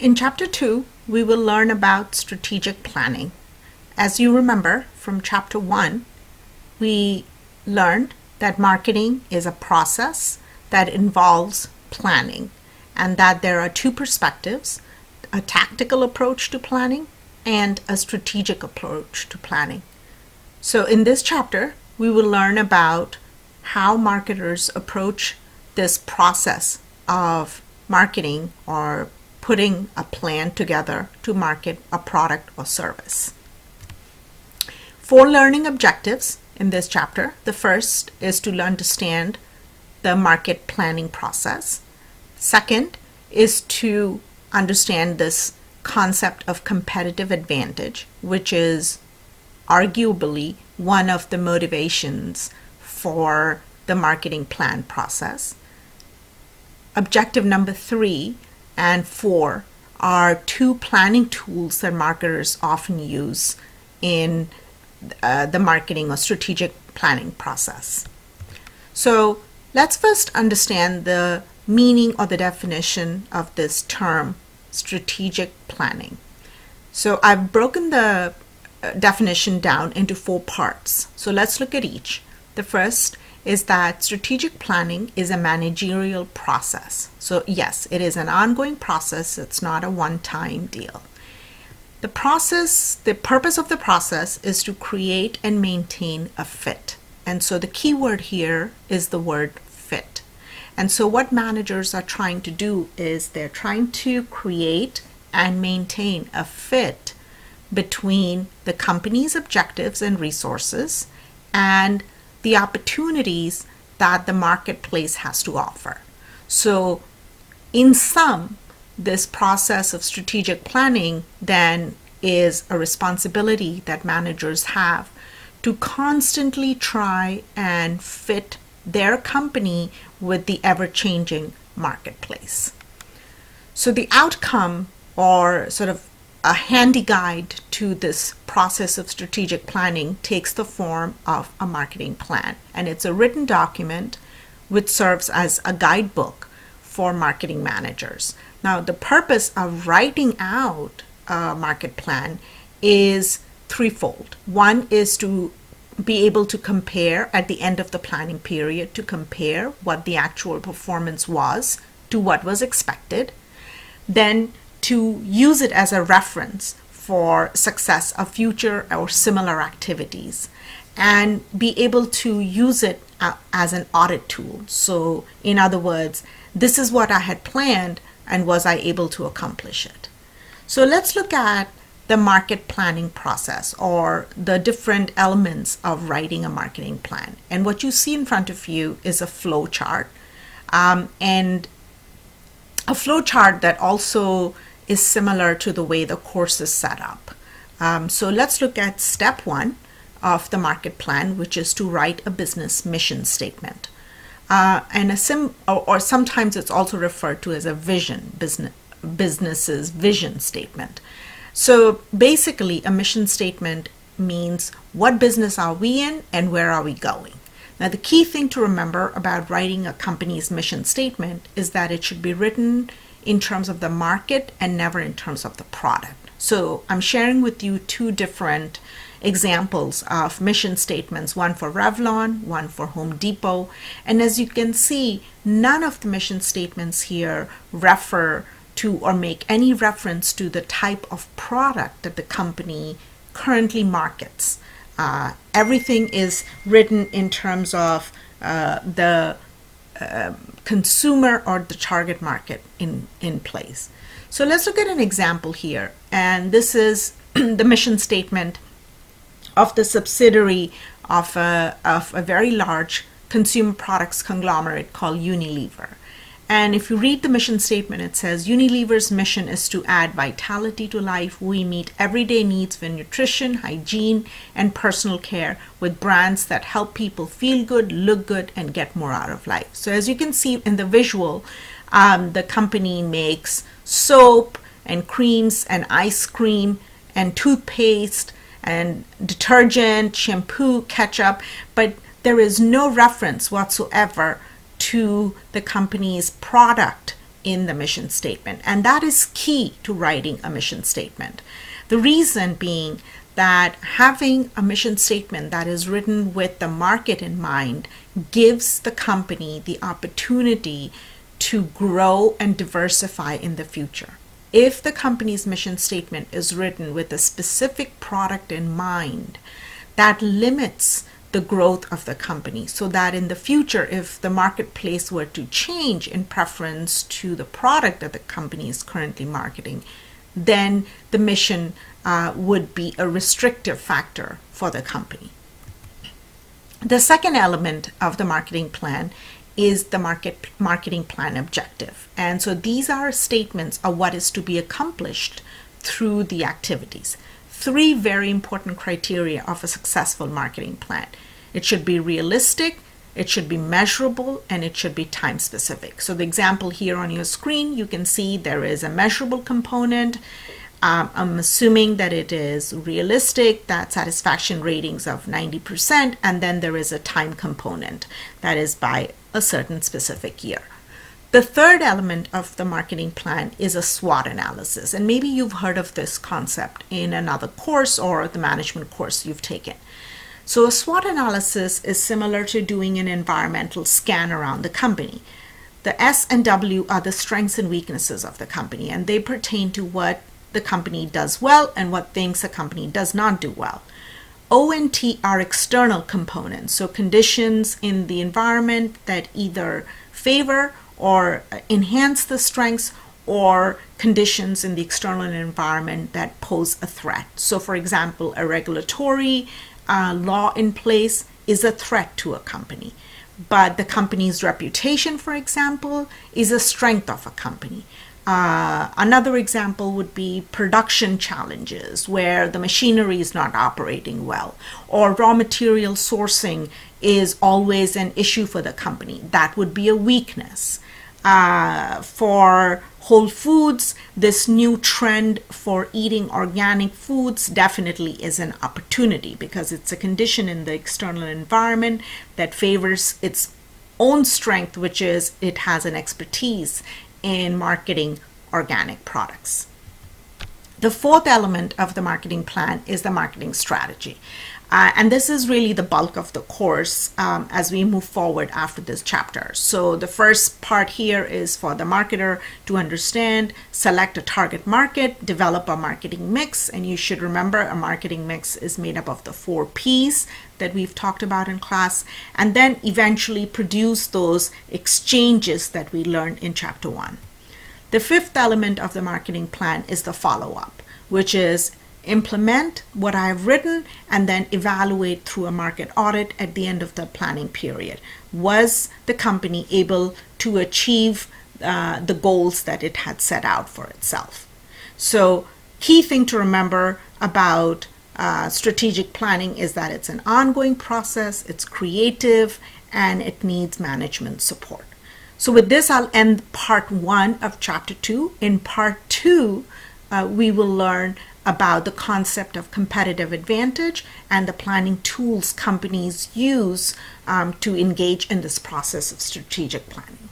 In Chapter 2, we will learn about strategic planning. As you remember from Chapter 1, we learned that marketing is a process that involves planning and that there are two perspectives, a tactical approach to planning and a strategic approach to planning. So in this chapter, we will learn about how marketers approach this process of marketing or putting a plan together to market a product or service. 4 learning objectives in this chapter. The first is to understand the market planning process. Second is to understand this concept of competitive advantage, which is arguably one of the motivations for the marketing plan process. Objective number 3 and 4 are 2 planning tools that marketers often use in the marketing or strategic planning process. So let's first understand the meaning or the definition of this term, strategic planning. So I've broken the definition down into 4 parts. So let's look at each. The first is that strategic planning is a managerial process. So yes, it is an ongoing process. It's not a one-time deal. The purpose of the process is to create and maintain a fit. And so the key word here is the word fit. And so what managers are trying to do is they're trying to create and maintain a fit between the company's objectives and resources and the opportunities that the marketplace has to offer. So in sum, this process of strategic planning then is a responsibility that managers have to constantly try and fit their company with the ever-changing marketplace. So the outcome, or sort of a handy guide to this process of strategic planning, takes the form of a marketing plan. And it's a written document which serves as a guidebook for marketing managers. Now, the purpose of writing out a market plan is threefold. One is to be able to compare at the end of the planning period, to compare what the actual performance was to what was expected. Then to use it as a reference for success of future or similar activities, and be able to use it as an audit tool. So in other words, this is what I had planned and was I able to accomplish it? So let's look at the market planning process, or the different elements of writing a marketing plan. And what you see in front of you is a flow chart, and a flow chart that also is similar to the way the course is set up. So let's look at step 1 of the market plan, which is to write a business mission statement. And or sometimes it's also referred to as a vision, business's vision statement. So basically, a mission statement means what business are we in and where are we going? Now, the key thing to remember about writing a company's mission statement is that it should be written in terms of the market and never in terms of the product. So I'm sharing with you 2 different examples of mission statements, one for Revlon, one for Home Depot. And as you can see, none of the mission statements here refer to or make any reference to the type of product that the company currently markets. Everything is written in terms of the consumer or the target market in place. So let's look at an example here. And this is the mission statement of the subsidiary of a very large consumer products conglomerate called Unilever. And if you read the mission statement, it says Unilever's mission is to add vitality to life. We meet everyday needs for nutrition, hygiene, and personal care with brands that help people feel good, look good, and get more out of life. So as you can see in the visual, the company makes soap and creams and ice cream and toothpaste and detergent, shampoo, ketchup, but there is no reference whatsoever to the company's product in the mission statement. And that is key to writing a mission statement. The reason being that having a mission statement that is written with the market in mind gives the company the opportunity to grow and diversify in the future. If the company's mission statement is written with a specific product in mind, that limits the growth of the company, so that in the future, if the marketplace were to change in preference to the product that the company is currently marketing, then the mission would be a restrictive factor for the company. The second element of the marketing plan is the marketing plan objective. And so these are statements of what is to be accomplished through the activities. 3 very important criteria of a successful marketing plan. It should be realistic, it should be measurable, and it should be time specific. So the example here on your screen, you can see there is a measurable component. I'm assuming that it is realistic, that satisfaction ratings of 90%, and then there is a time component that is by a certain specific year. The third element of the marketing plan is a SWOT analysis, and maybe you've heard of this concept in another course or the management course you've taken. So a SWOT analysis is similar to doing an environmental scan around the company. The S and W are the strengths and weaknesses of the company, and they pertain to what the company does well and what things the company does not do well. O and T are external components, so conditions in the environment that either favor or enhance the strengths, or conditions in the external environment that pose a threat. So for example, a regulatory law in place is a threat to a company, but the company's reputation, for example, is a strength of a company. Another example would be production challenges where the machinery is not operating well, or raw material sourcing is always an issue for the company. That would be a weakness. For Whole Foods, this new trend for eating organic foods definitely is an opportunity because it's a condition in the external environment that favors its own strength, which is it has an expertise in marketing organic products. The fourth element of the marketing plan is the marketing strategy. And this is really the bulk of the course as we move forward after this chapter. So the first part here is for the marketer to understand, select a target market, develop a marketing mix. And you should remember a marketing mix is made up of the 4 Ps that we've talked about in class, and then eventually produce those exchanges that we learned in Chapter 1. The fifth element of the marketing plan is the follow-up, which is implement what I've written and then evaluate through a market audit at the end of the planning period. Was the company able to achieve the goals that it had set out for itself? So key thing to remember about strategic planning is that it's an ongoing process, it's creative, and it needs management support. So with this, I'll end part 1 of chapter 2. In part 2, we will learn about the concept of competitive advantage and the planning tools companies use to engage in this process of strategic planning.